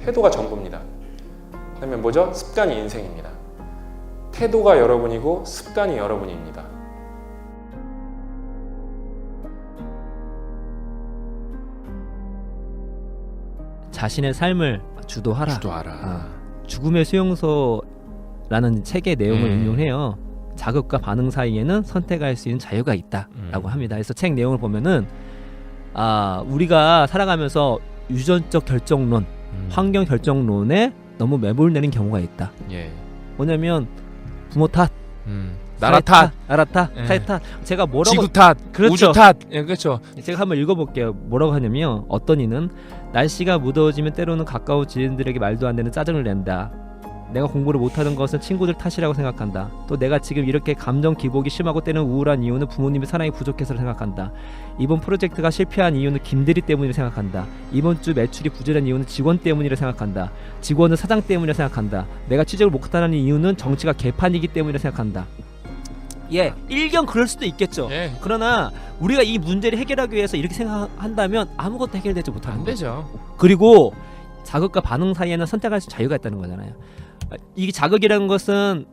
태도가 전부입니다. 그다음에 뭐죠? 습관이 인생입니다. 태도가 여러분이고 습관이 여러분입니다. 자신의 삶을 주도하라. 주도하라. 죽음의 수용소라는 책의 내용을 인용해요. 자극과 반응 사이에는 선택할 수 있는 자유가 있다라고 합니다. 그래서 책 내용을 보면은 우리가 살아가면서 유전적 결정론, 환경 결정론에 너무 매몰되는 경우가 있다. 예. 뭐냐면 부모 탓, 나라 탓, 나라 탓, 예. 사회 탓. 제가 뭐라고 지구 탓, 그렇죠. 우주 탓. 예, 그렇죠. 제가 한번 읽어볼게요. 뭐라고 하냐면 어떤 이는 날씨가 무더워지면 때로는 가까운 지인들에게 말도 안 되는 짜증을 낸다. 내가 공부를 못하는 것은 친구들 탓이라고 생각한다. 또 내가 지금 이렇게 감정 기복이 심하고 때로는 우울한 이유는 부모님의 사랑이 부족해서 생각한다. 이번 프로젝트가 실패한 이유는 김대리 때문이라 생각한다. 이번 주 매출이 부진한 이유는 직원 때문이라 생각한다. 직원은 사장 때문이라 생각한다. 내가 취직을 못하는 이유는 정치가 개판이기 때문이라 생각한다. 예, 일견 그럴 수도 있겠죠. 예. 그러나 우리가 이 문제를 해결하기 위해서 이렇게 생각한다면 아무것도 해결되지 못하는 안 거죠. 되죠. 그리고 자극과 반응 사이에는 선택할 수 자유가 있다는 거잖아요. 이게 자극이라는 것은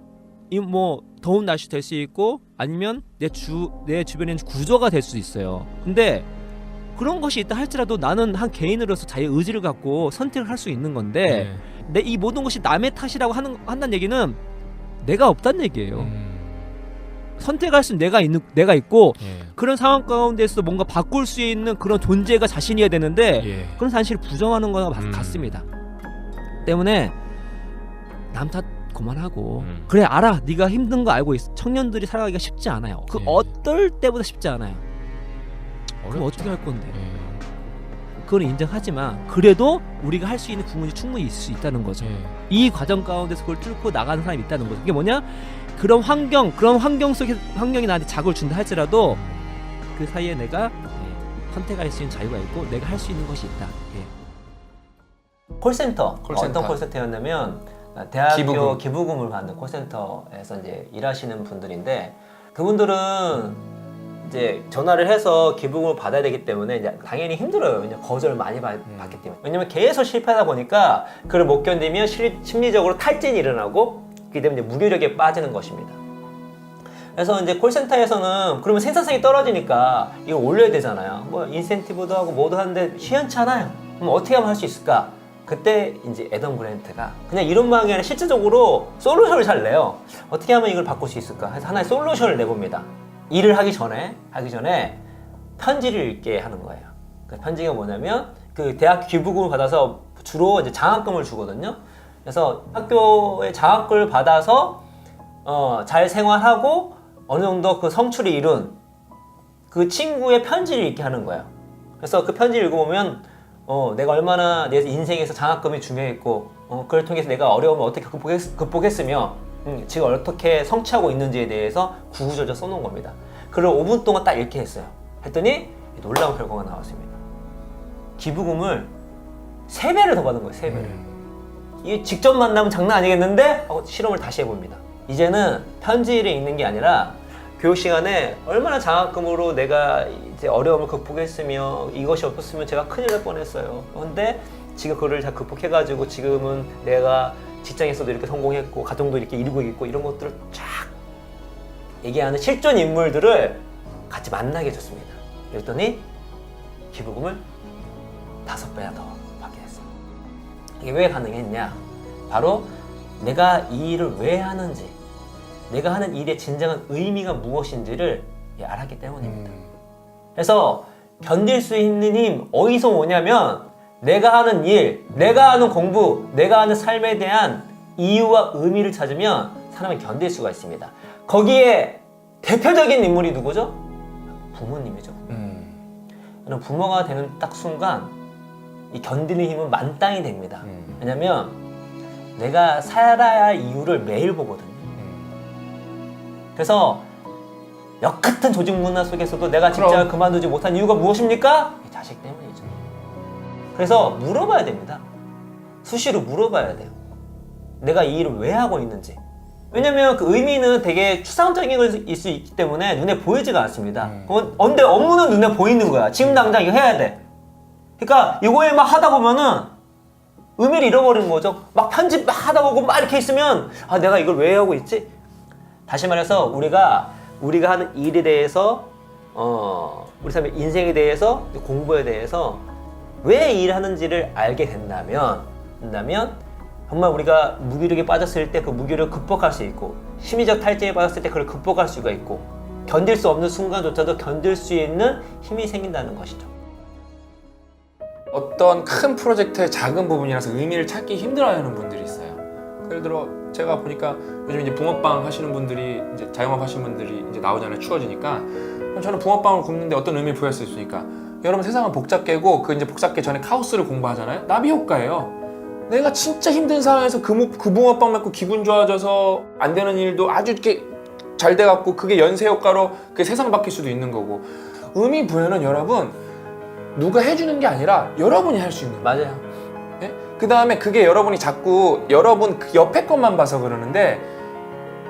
뭐 더운 날씨 될 수 있고 아니면 내 주변에 있는 구조가 될 수 있어요. 근데 그런 것이 있다 할지라도 나는 한 개인으로서 자유 의지를 갖고 선택을 할 수 있는 건데 내 이 모든 것이 남의 탓이라고 한다는 얘기는 내가 없다는 얘기예요. 선택할 수 있는 내가 있고 그런 상황 가운데서 뭔가 바꿀 수 있는 그런 존재가 자신이어야 되는데 그런 사실을 부정하는 거와 같습니다. 때문에 남 탓 그만하고 그래 알아 네가 힘든 거 알고 있어. 청년들이 살아가기가 쉽지 않아요. 그 어떨 때보다 쉽지 않아요. 그럼 어떻게 할 건데? 그걸 인정하지만 그래도 우리가 할 수 있는 부분이 충분히 있을 수 있다는 거죠. 이 과정 가운데서 그걸 뚫고 나가는 사람이 있다는 거죠. 이게 뭐냐? 그런 환경 속에 환경이 나한테 자극을 준다 할지라도 그 사이에 내가 선택할 수 있는 자유가 있고 내가 할 수 있는 것이 있다. 콜센터. 콜센터. 어떤 콜센터였냐면 대학교 기부금. 기부금을 받는 콜센터에서 이제 일하시는 분들인데 그분들은 이제 전화를 해서 기부금을 받아야 되기 때문에 이제 당연히 힘들어요. 왜냐면 거절을 많이 받기 때문에. 왜냐면 계속 실패하다 보니까 그걸 못 견디면 심리적으로 탈진이 일어나고 그렇기 때문에 이제 무기력에 빠지는 것입니다. 그래서 이제 콜센터에서는 그러면 생산성이 떨어지니까 이걸 올려야 되잖아요. 뭐 인센티브도 하고 뭐도 하는데 시원찮아요. 그럼 어떻게 하면 할 수 있을까? 그때 이제 애덤 그랜트가 그냥 이론만 아니라 실질적으로 솔루션을 잘 내요. 어떻게 하면 이걸 바꿀 수 있을까? 해서 하나의 솔루션을 내봅니다. 일을 하기 전에 편지를 읽게 하는 거예요. 그 편지가 뭐냐면 그 대학 기부금을 받아서 주로 이제 장학금을 주거든요. 그래서 학교에 장학금을 받아서 잘 생활하고 어느 정도 그 성취를 이룬 그 친구의 편지를 읽게 하는 거예요. 그래서 그 편지를 읽어보면 내가 얼마나 내 인생에서 장학금이 중요했고 그걸 통해서 내가 어려움을 어떻게 극복했으며 지금 어떻게 성취하고 있는지에 대해서 구구절절 써놓은 겁니다. 그걸 5분 동안 딱 읽게 했어요. 했더니 놀라운 결과가 나왔습니다. 기부금을 3배를 더 받은 거예요. 3배를. 이게 직접 만나면 장난 아니겠는데? 하고 실험을 다시 해봅니다. 이제는 편지를 읽는 게 아니라 교육 시간에 얼마나 장학금으로 내가 이제 어려움을 극복했으며 이것이 없었으면 제가 큰일 날 뻔했어요. 근데 지금 그거를 다 극복해가지고 지금은 내가 직장에서도 이렇게 성공했고 가정도 이렇게 이루고 있고 이런 것들을 쫙 얘기하는 실존 인물들을 같이 만나게 해줬습니다. 그랬더니 기부금을 5배나 더 받게 됐어요. 이게 왜 가능했냐? 바로 내가 이 일을 왜 하는지 내가 하는 일의 진정한 의미가 무엇인지를 알았기 때문입니다. 그래서 견딜 수 있는 힘 어디서 오냐면 내가 하는 일, 내가 하는 공부, 내가 하는 삶에 대한 이유와 의미를 찾으면 사람은 견딜 수가 있습니다. 거기에 대표적인 인물이 누구죠? 부모님이죠. 그럼 부모가 되는 딱 순간 이 견디는 힘은 만땅이 됩니다. 왜냐면 내가 살아야 할 이유를 매일 보거든요. 그래서 역같은 조직 문화 속에서도 내가 직장을 그만두지 못한 이유가 무엇입니까? 자식 때문이죠. 그래서 물어봐야 됩니다. 수시로 물어봐야 돼요. 내가 이 일을 왜 하고 있는지. 왜냐면 그 의미는 되게 추상적인 것일 수 있기 때문에 눈에 보이지가 않습니다. 근데 업무는 눈에 보이는 거야. 지금 당장 이거 해야 돼. 그러니까 이거 일만 하다 보면은 의미를 잃어버리는 거죠. 막 편집 막 하다 보고 막 이렇게 있으면 아 내가 이걸 왜 하고 있지? 다시 말해서 우리가 하는 일에 대해서 우리 삶의 인생에 대해서 공부에 대해서 왜 일하는지를 알게 된다면 정말 우리가 무기력에 빠졌을 때 그 무기력을 극복할 수 있고 심리적 탈진에 빠졌을 때 그걸 극복할 수가 있고 견딜 수 없는 순간조차도 견딜 수 있는 힘이 생긴다는 것이죠. 어떤 큰 프로젝트의 작은 부분이라서 의미를 찾기 힘들어하는 분들이 있어요. 예를 들어 제가 보니까 요즘 이제 붕어빵 하시는 분들이 이제 자영업 하시는 분들이 이제 나오잖아요. 추워지니까. 그럼 저는 붕어빵을 굽는데 어떤 의미를 부여할 수 있으니까 여러분 세상은 복잡계고 그 이제 복잡계 전에 카오스를 공부하잖아요. 나비 효과예요. 내가 진짜 힘든 상황에서 그 붕어빵 먹고 기분 좋아져서 안 되는 일도 아주 이렇게 잘 돼갖고 그게 연쇄 효과로 그 세상 바뀔 수도 있는 거고 의미 부여는 여러분 누가 해주는 게 아니라 여러분이 할 수 있는 거예요. 맞아요. 예? 그 다음에 그게 여러분이 자꾸 여러분 그 옆에 것만 봐서 그러는데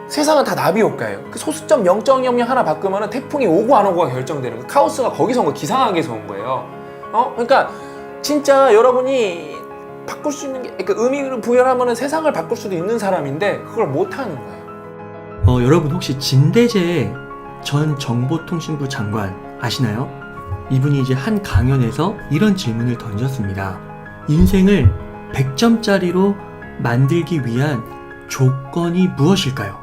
세상은 다 나비 효과예요. 그 소수점 0.00 하나 바꾸면 태풍이 오고 안 오고가 결정되는 거예요. 카오스가 거기서 온 거예요. 기상학에서 온 거예요. 그러니까 진짜 여러분이 바꿀 수 있는 게 그러니까 의미를 부여하면 세상을 바꿀 수도 있는 사람인데 그걸 못 하는 거예요. 여러분 혹시 진대재 전 정보통신부 장관 아시나요? 이분이 이제 한 강연에서 이런 질문을 던졌습니다. 인생을 100점짜리로 만들기 위한 조건이 무엇일까요?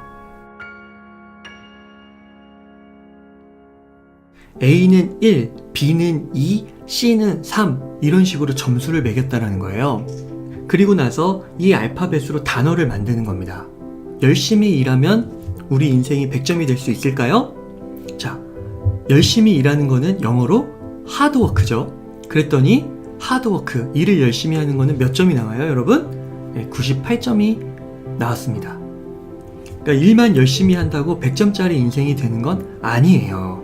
A는 1, B는 2, C는 3 이런 식으로 점수를 매겼다라는 거예요. 그리고 나서 이 알파벳으로 단어를 만드는 겁니다. 열심히 일하면 우리 인생이 100점이 될 수 있을까요? 자, 열심히 일하는 거는 영어로 하드워크죠. 그랬더니 하드워크, 일을 열심히 하는 거는 몇 점이 나와요, 여러분? 네, 98점이 나왔습니다. 그러니까 일만 열심히 한다고 100점짜리 인생이 되는 건 아니에요.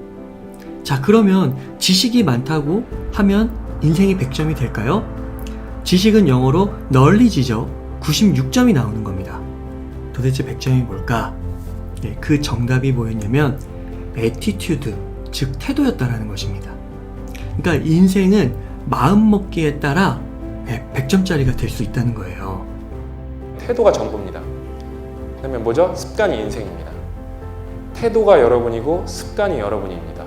자, 그러면 지식이 많다고 하면 인생이 100점이 될까요? 지식은 영어로 knowledge죠. 96점이 나오는 겁니다. 도대체 100점이 뭘까? 네, 그 정답이 뭐였냐면 attitude, 즉 태도였다라는 것입니다. 그러니까 인생은 마음먹기에 따라 100점짜리가 될 수 있다는 거예요. 태도가 전부입니다. 그다음에 뭐죠? 습관이 인생입니다. 태도가 여러분이고 습관이 여러분입니다.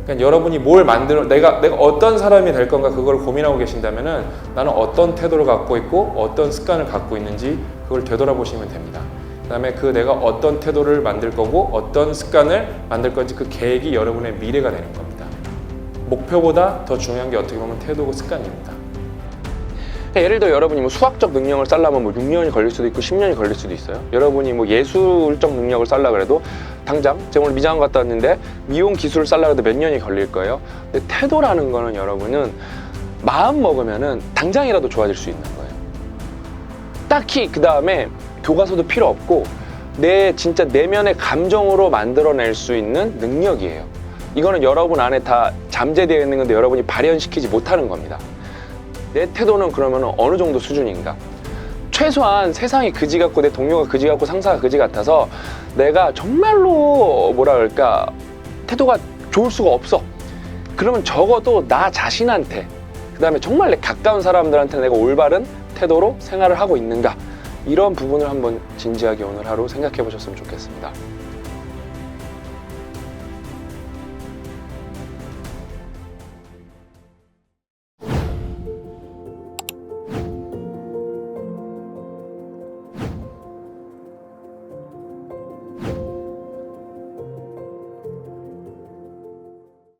그러니까 여러분이 뭘 만들어 내가 어떤 사람이 될 건가 그걸 고민하고 계신다면은 나는 어떤 태도를 갖고 있고 어떤 습관을 갖고 있는지 그걸 되돌아보시면 됩니다. 그다음에 그 내가 어떤 태도를 만들 거고 어떤 습관을 만들 건지 그 계획이 여러분의 미래가 되는 겁니다. 목표보다 더 중요한 게 어떻게 보면 태도고 습관입니다. 예를 들어 여러분이 뭐 수학적 능력을 쌓려면 뭐 6년이 걸릴 수도 있고 10년이 걸릴 수도 있어요. 여러분이 뭐 예술적 능력을 쌓려 그래도 당장 제가 오늘 미장원 갔다 왔는데 미용 기술을 쌓려 해도 몇 년이 걸릴 거예요. 근데 태도라는 거는 여러분은 마음 먹으면은 당장이라도 좋아질 수 있는 거예요. 딱히 그 다음에 교과서도 필요 없고 내 진짜 내면의 감정으로 만들어낼 수 있는 능력이에요. 이거는 여러분 안에 다 잠재되어 있는 건데 여러분이 발현시키지 못하는 겁니다. 내 태도는 그러면 어느 정도 수준인가? 최소한 세상이 그지 같고 내 동료가 그지 같고 상사가 그지 같아서 내가 정말로 뭐라 그럴까 태도가 좋을 수가 없어. 그러면 적어도 나 자신한테 그 다음에 정말 내 가까운 사람들한테 내가 올바른 태도로 생활을 하고 있는가 이런 부분을 한번 진지하게 오늘 하루 생각해 보셨으면 좋겠습니다.